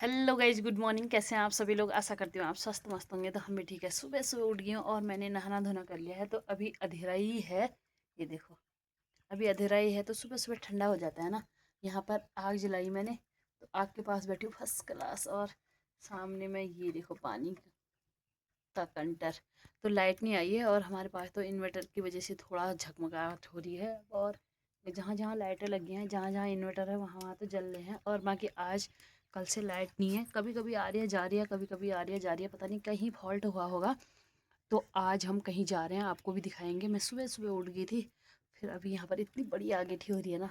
Hello guys, good morning. कैसे हैं आप सभी लोग? आशा करती हूँ आप स्वस्थ मस्त होंगे। तो हम भी ठीक है। सुबह सुबह उठ गई हूँ और मैंने नहाना धोना कर लिया है। तो अभी अंधेरा ही है। ये देखो, अभी अंधेरा ही है तो सुबह सुबह ठंडा हो जाता है ना। यहाँ पर आग जलाई मैंने, तो आग के पास बैठी हूँ फर्स्ट क्लास। और सामने में ये देखो पानी का कंटर। तो लाइट नहीं आई है और हमारे पास तो इन्वर्टर की वजह से थोड़ा झगमगाहट हो रही है। और जहाँ जहाँ लाइटें लगी हैं, जहाँ जहाँ इन्वर्टर है, वहाँ वहाँ तो जल रहे हैं। और बाकी आज कल से लाइट नहीं है। कभी कभी आ रही है जा रही है, कभी कभी आ रही है जा रही है, पता नहीं कहीं फॉल्ट हुआ होगा। तो आज हम कहीं जा रहे हैं, आपको भी दिखाएंगे। मैं सुबह सुबह उठ गई थी, फिर अभी यहाँ पर इतनी बड़ी आगेठी हो रही है ना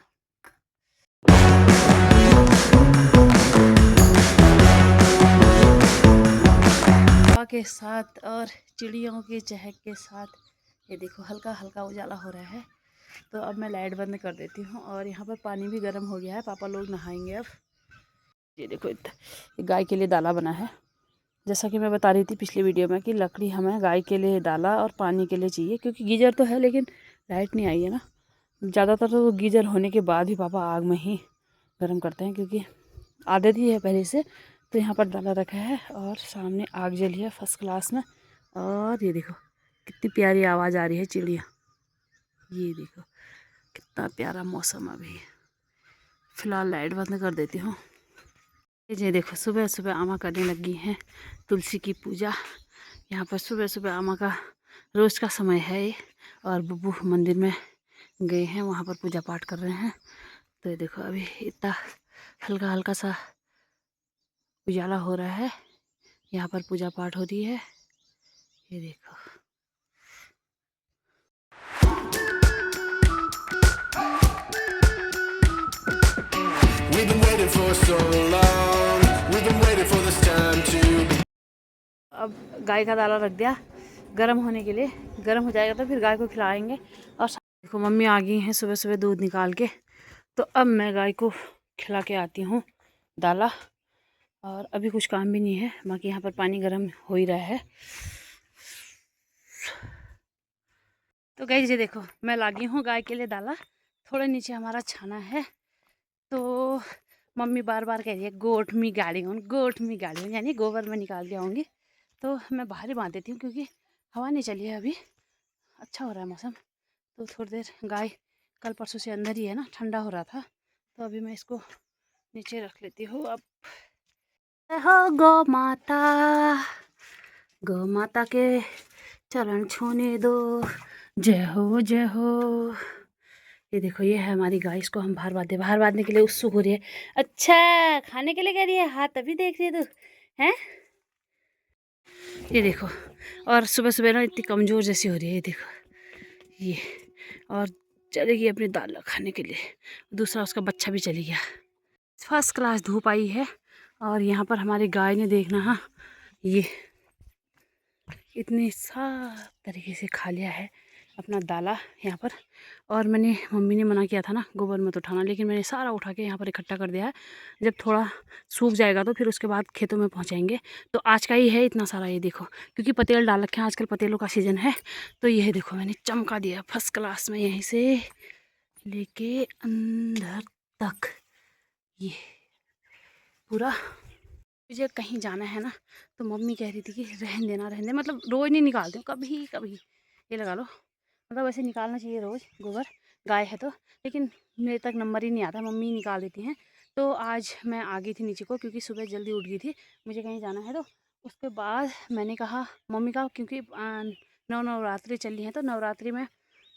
हवा के साथ और चिड़ियों के चहक के साथ। ये देखो हल्का हल्का उजाला हो रहा है। तो अब मैं लाइट बंद कर देती हूँ। और यहाँ पर पानी भी गर्म हो गया है, पापा लोग नहाएंगे अब। ये देखो ये गाय के लिए दाला बना है। जैसा कि मैं बता रही थी पिछली वीडियो में कि लकड़ी हमें गाय के लिए दाला और पानी के लिए चाहिए, क्योंकि गीजर तो है लेकिन लाइट नहीं आई है ना। ज़्यादातर तो गीजर होने के बाद ही पापा आग में ही गर्म करते हैं, क्योंकि आदत ही है पहले से। तो यहाँ पर दाला रखा है और सामने आग जली है फर्स्ट क्लास में। और ये देखो कितनी प्यारी आवाज़ आ रही है चिड़िया। ये देखो कितना प्यारा मौसम अभी। फ़िलहाल लाइट बंद कर देती हूँ। ये देखो सुबह सुबह आमा करने लगी हैं तुलसी की पूजा। यहाँ पर सुबह सुबह आमा का रोज़ का समय है ये। और बुब्बू मंदिर में गए हैं, वहाँ पर पूजा पाठ कर रहे हैं। तो ये देखो अभी इतना हल्का हल्का सा उजाला हो रहा है, यहाँ पर पूजा पाठ हो रही है। ये देखो We've been waiting for so long. We've been waiting for this time to. अब गाय का दाला रख दिया गर्म होने के लिए। गर्म हो जाएगा तो फिर गाय को खिलाएंगे। और देखो मम्मी आ गई हैं सुबह सुबह दूध निकाल के। तो अब मैं गाय को खिला के आती हूँ दाला। और अभी कुछ काम भी नहीं है, बाकी यहाँ पर पानी गर्म हो ही रहा है। तो गाय ये देखो मैं लागी हूँ गाय के लिए दाला। थोड़े नीचे हमारा छाना है। तो मम्मी बार बार कह रही है गोठ में गाड़ी हूँ, गोठ में गाड़ी हूँ, यानी गोबर में निकाल के आऊँगी। तो मैं बाहर ही बांध देती हूँ, क्योंकि हवा नहीं चली है अभी। अच्छा हो रहा है मौसम। तो थोड़ी देर गाय कल परसों से अंदर ही है ना, ठंडा हो रहा था। तो अभी मैं इसको नीचे रख लेती हूँ अब। हो गौ माता, गौ माता के चरण छूने दो, जय हो जय हो। ये देखो ये है हमारी गाय, इसको हम बाहर बांधने के लिए उत्सुक हो रही है। अच्छा खाने के लिए कह रही है, हाँ तभी देख रही है तू हैं। ये देखो और सुबह सुबह ना इतनी कमज़ोर जैसी हो रही है। ये देखो ये, और चलेगी अपनी दाल खाने के लिए। दूसरा उसका बच्चा भी चली गया। फर्स्ट क्लास धूप आई है। और यहाँ पर हमारी गाय ने देखना, हाँ ये इतनी साफ तरीके से खा लिया है अपना दाला यहाँ पर। और मैंने मम्मी ने मना किया था ना गोबर मत उठाना, लेकिन मैंने सारा उठा के यहाँ पर इकट्ठा कर दिया है। जब थोड़ा सूख जाएगा तो फिर उसके बाद खेतों में पहुँचाएंगे। तो आज का ही है इतना सारा। ये देखो क्योंकि पतेल डाल रखे हैं, आजकल पतेलों का सीज़न है। तो यह देखो मैंने चमका दिया फर्स्ट क्लास में, यहीं से लेके अंदर तक ये पूरा। मुझे कहीं जाना है ना, तो मम्मी कह रही थी कि रहने दे, मतलब रोज़ नहीं निकालती हूँ, कभी कभी ये लगा लो। मतलब वैसे निकालना चाहिए रोज़ गोबर, गाय है तो। लेकिन मेरे तक नंबर ही नहीं आता, मम्मी निकाल देती हैं। तो आज मैं आ गई थी नीचे को, क्योंकि सुबह जल्दी उठ गई थी, मुझे कहीं जाना है। तो उसके बाद मैंने कहा मम्मी का, क्योंकि नवरात्रि चली हैं, तो नवरात्रि में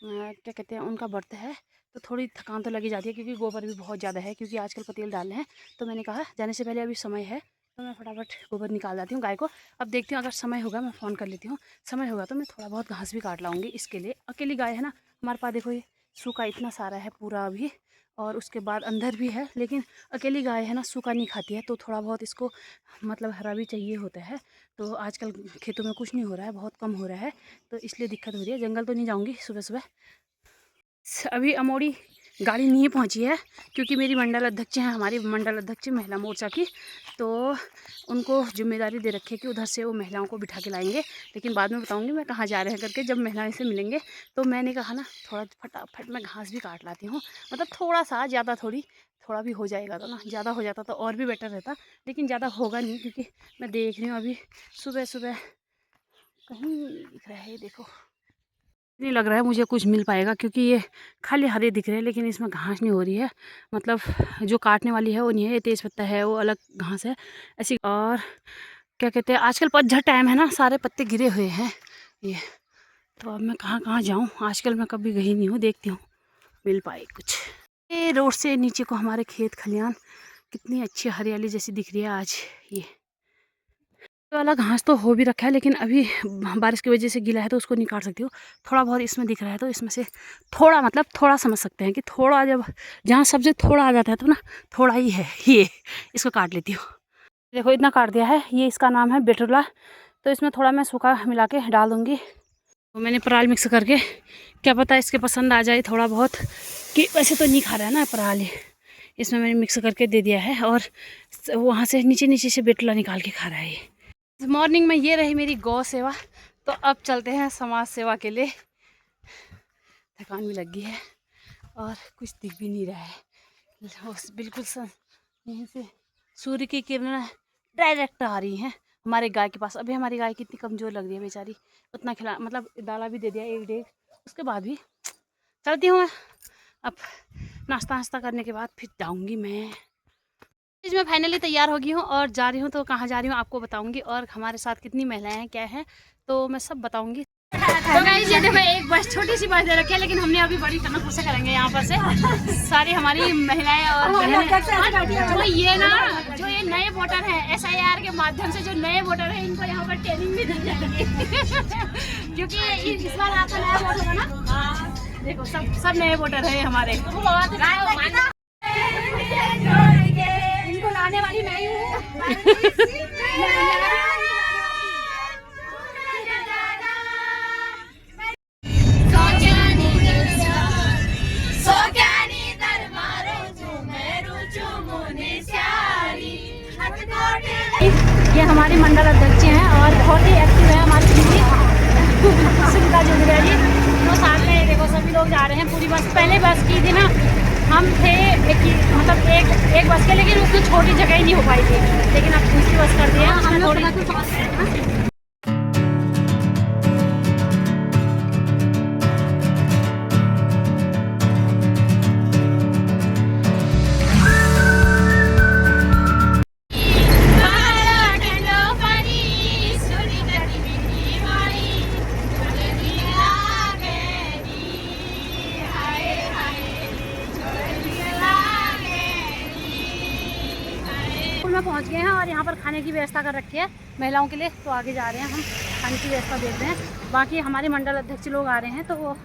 क्या कहते हैं उनका व्रत है। तो थोड़ी थकान तो लगी जाती है, क्योंकि गोबर भी बहुत ज़्यादा है, क्योंकि आजकल पतेल डाले हैं। तो मैंने कहा जाने से पहले अभी समय है, तो मैं फटाफट गोबर निकाल जाती हूँ गाय को। अब देखती हूँ अगर समय होगा मैं फ़ोन कर लेती हूँ। समय होगा तो मैं थोड़ा बहुत घास भी काट लाऊंगी इसके लिए। अकेली गाय है ना हमारे पास, देखो ये सूखा इतना सारा है पूरा अभी। और उसके बाद अंदर भी है, लेकिन अकेली गाय है ना सूखा नहीं खाती है, तो थोड़ा बहुत इसको मतलब हरा भी चाहिए होता है। तो आजकल खेतों में कुछ नहीं हो रहा है, बहुत कम हो रहा है, तो इसलिए दिक्कत हो रही है। जंगल तो नहीं जाऊँगी सुबह सुबह। अभी अमोड़ी गाड़ी नहीं पहुंची है, क्योंकि मेरी मंडल अध्यक्ष हैं, हमारी मंडल अध्यक्ष महिला मोर्चा की। तो उनको जिम्मेदारी दे रखी है कि उधर से वो महिलाओं को बिठा के लाएंगे। लेकिन बाद में बताऊंगी मैं कहाँ जा रहे हैं करके, जब महिलाएं से मिलेंगे। तो मैंने कहा ना थोड़ा फटाफट मैं घास भी काट लाती हूँ, मतलब थोड़ा सा, ज़्यादा थोड़ी, थोड़ा भी हो जाएगा तो ना, ज़्यादा हो जाता तो और भी बेटर रहता, लेकिन ज़्यादा होगा नहीं क्योंकि मैं देख रही हूँ अभी सुबह सुबह कहीं दिख रहा है। ये देखो, नहीं लग रहा है मुझे कुछ मिल पाएगा क्योंकि ये खाली हरे दिख रहे हैं, लेकिन इसमें घास नहीं हो रही है, मतलब जो काटने वाली है वो नहीं है, ये तेज़ पत्ता है, वो अलग घास है ऐसी। और क्या कहते हैं, आजकल पतझड़ टाइम है ना, सारे पत्ते गिरे हुए हैं ये। तो अब मैं कहाँ कहाँ जाऊँ, आजकल मैं कभी गई नहीं हूँ, देखती हूँ मिल पाए कुछ। ये रोड से नीचे को हमारे खेत खलियान कितनी अच्छी हरियाली जैसी दिख रही है आज। ये वाला घास तो हो भी रखा है, लेकिन अभी बारिश की वजह से गीला है तो उसको नहीं काट सकती हूँ। थोड़ा बहुत इसमें दिख रहा है तो इसमें से थोड़ा, मतलब थोड़ा समझ सकते हैं कि थोड़ा, जब जहाँ सब्जी थोड़ा आ जाता है तो ना थोड़ा ही है, ये इसको काट लेती हूँ। देखो इतना काट दिया है, ये इसका नाम है बेटुला, तो इसमें थोड़ा मैं सूखा मिला के डाल दूँगी। तो मैंने पराल मिक्स करके, क्या पता इसके पसंद आ जाए थोड़ा बहुत, कि वैसे तो नहीं खा रहा है ना पराल, इसमें मैंने मिक्स करके दे दिया है और वहाँ से नीचे नीचे से बेटुला निकाल के खा रहा है ये। मॉर्निंग में ये रही मेरी गौ सेवा, तो अब चलते हैं समाज सेवा के लिए। थकान भी लग गई है और कुछ दिख भी नहीं रहा है, बिल्कुल यहीं से सूर्य की किरणें डायरेक्ट आ रही हैं हमारे गाय के पास। अभी हमारी गाय कितनी कमज़ोर लग रही है बेचारी, उतना खिला, मतलब दाला भी दे दिया एक डेढ़, उसके बाद भी चलती हूँ मैं। अब नाश्ता वास्ता करने के बाद फिर जाऊँगी मैं। मैं फाइनली तैयार हो गई हूँ और जा रही हूँ, तो कहाँ जा रही हूँ आपको बताऊँगी, और हमारे साथ कितनी महिलाएं हैं क्या है तो मैं सब बताऊँगी। तो गाइस ये देखो एक बस, छोटी सी बस दे रखी है, लेकिन हमने अभी बड़ी टनक से करेंगे यहाँ पर से सारी हमारी महिलाएं और बहनें। तो ये ना, जो ये नए वोटर हैं SIR के माध्यम से, जो नए वोटर हैं इनको यहाँ पर ट्रेनिंग भी दी जाएगी क्योंकि इस बार आपका नया वोटर है ना। देखो सब नए वोटर है हमारे, इनको लाने वाली मैं ही हूँ। ये हमारे मंडल अध्यक्ष हैं और बहुत ही एक्टिव है हमारी सुनीता जोगिया जी। तो साथ में देखो सभी लोग जा रहे हैं, पूरी बस, पहले बस की थी ना, हम थे मतलब एक बस के, लेकिन उसमें छोटी जगह ही नहीं हो पाई थी, लेकिन अब दूसरी बस कर दी है हम थोड़ी। में पहुंच गए हैं और यहाँ पर खाने की व्यवस्था कर रखी है महिलाओं के लिए, तो आगे जा रहे हैं हम, खाने की व्यवस्था देखते हैं। बाकी हमारे मंडल अध्यक्ष लोग आ रहे हैं तो वो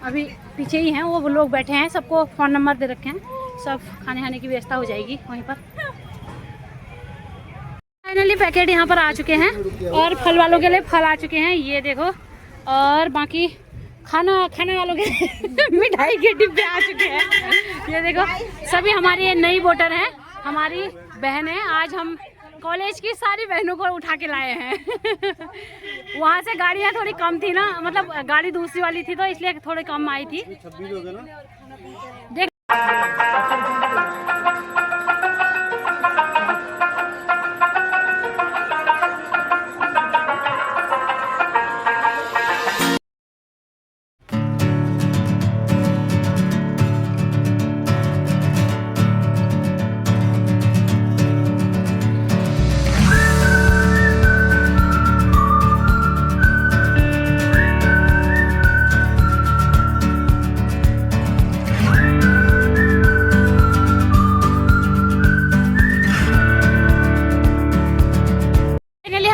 अभी पीछे ही हैं, वो लोग बैठे हैं, सबको फ़ोन नंबर दे रखे हैं, सब खाने की व्यवस्था हो जाएगी वहीं पर। फाइनली पैकेट यहाँ पर आ चुके हैं और फल वालों के लिए फल आ चुके हैं, ये देखो, और बाकी खाने वालों के मिठाई के डिब्बे आ चुके हैं। ये देखो सभी हमारी ये नई वोटर हैं, हमारी बहन है। आज हम कॉलेज की सारी बहनों को उठा के लाए हैं वहाँ से गाड़ियाँ थोड़ी कम थी ना, मतलब गाड़ी दूसरी वाली थी तो इसलिए थोड़ी कम आई थी। देख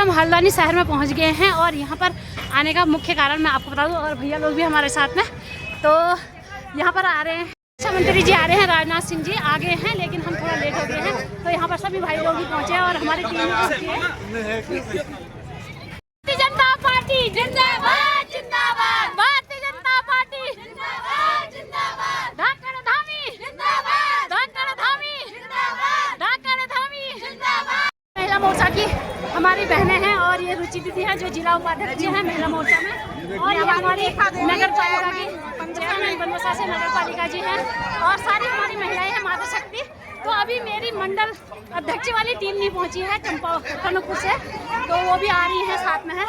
हल्द्वानी शहर में पहुंच गए हैं और यहाँ पर आने का मुख्य कारण मैं आपको बता दूं, और भैया लोग भी हमारे साथ में, तो यहाँ पर आ रहे हैं रक्षा मंत्री जी, आ रहे हैं राजनाथ सिंह जी आगे हैं, लेकिन हम थोड़ा लेट हो गए हैं, तो यहाँ पर सभी भाई लोग भी पहुँचे हैं और हमारी टीम भारतीय जनता पार्टी जिंदाबाद, जिंदाबाद, भारतीय जनता पार्टी जिंदाबाद, जिंदाबाद, धाकड़ धामी जिंदाबाद, धाकड़ धामी जिंदाबाद, धाकड़ धामी जिंदाबाद। महिला मोर्चा की हमारी बहनें हैं और ये रुचि दीदी है जो जिला उपाध्यक्ष हैं महिला मोर्चा में, और ये हमारी नगर पालिका की चेयरमैन बनवसा से नगर पालिका जी हैं, और सारी हमारी महिलाएं हैं माता शक्ति। तो अभी मेरी मंडल अध्यक्ष वाली टीम नहीं पहुंची है टनकपुर से, तो वो भी आ रही है साथ में है।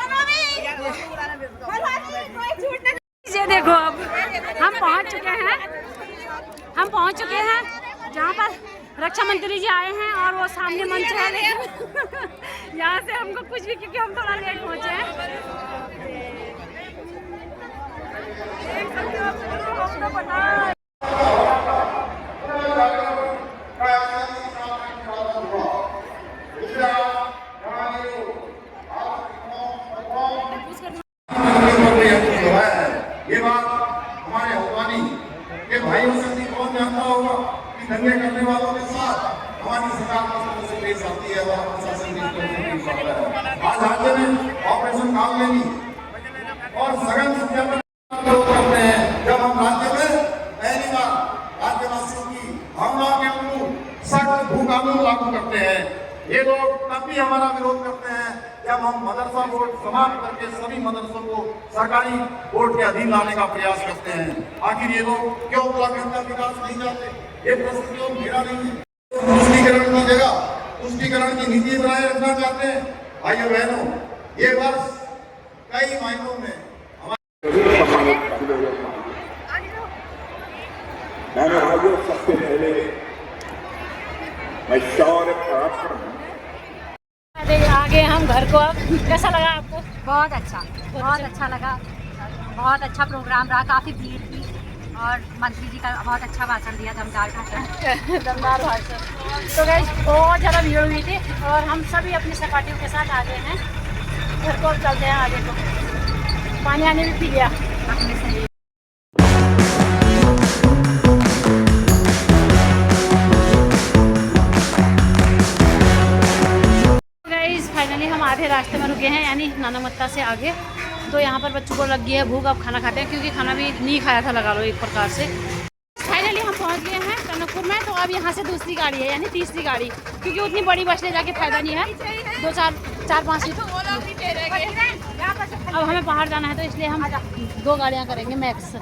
ये देखो अब हम पहुंच चुके हैं जहाँ पर रक्षा मंत्री जी आए हैं और वो सामने मंच है, लेकिन यहाँ से हमको कुछ भी, क्योंकि हम थोड़ा लेट पहुंचे हैं। ये बात हमारे हल्द्वानी के भाइयों से भी कौन जानता होगा कि दंगे करने वालों के साथ हमारी सरकार का पेश आती है और प्रशासन पेश आता है। आज राज्य में ऑपरेशन कामयाबी और सघन सत्यापन करते हैं। जब हम राज्य में पहली बार राज्यवासियों की भावनाओं के अनुरूप सख्त भू कानून लागू करते हैं, ये लोग तब भी हमारा विरोध करते हैं जब हम मदरसा बोर्ड समाप्त करके सभी मदरसों को सरकारी बोर्ड के अधीन लाने का प्रयास करते हैं। आखिर ये लोग क्यों उत्तराखंड का विकास नहीं चाहते? ये प्रश्न क्यों मेरा नहीं है? तुष्टीकरण की जगह तुष्टीकरण की नीति बनाए रखना चाहते हैं। भाइयों बहनों, ये वर्ष कई मायनों में सबसे पहले मैं शौर्य पराक्रम आगे हम घर को। अब कैसा लगा आपको? बहुत अच्छा लगा। बहुत अच्छा प्रोग्राम रहा, काफ़ी भीड़ थी और मंत्री जी का बहुत अच्छा भाषण दिया, दमदार भाषण। दमदार भाषण। तो गाइस बहुत ज़्यादा भीड़ हुई थी और हम सभी अपनी सहपाठियों के साथ आ गए हैं घर को। अब चलते हैं आगे को। पानी आने भी पी लिया। फाइनली हम आधे रास्ते में रुके हैं, यानी नानामत्ता से आगे। तो यहाँ पर बच्चों को लग गई है भूख, अब खाना खाते हैं, क्योंकि खाना भी नहीं खाया था लगा लो एक प्रकार से। फाइनली हम पहुँच गए हैं टनकपुर में। तो अब यहाँ से दूसरी गाड़ी है, यानी तीसरी गाड़ी, क्योंकि उतनी बड़ी बस ले जाके फायदा नहीं है। 2-4-5 सीट। अब हमें बाहर जाना है तो इसलिए हम 2 गाड़ियाँ करेंगे मैक्स।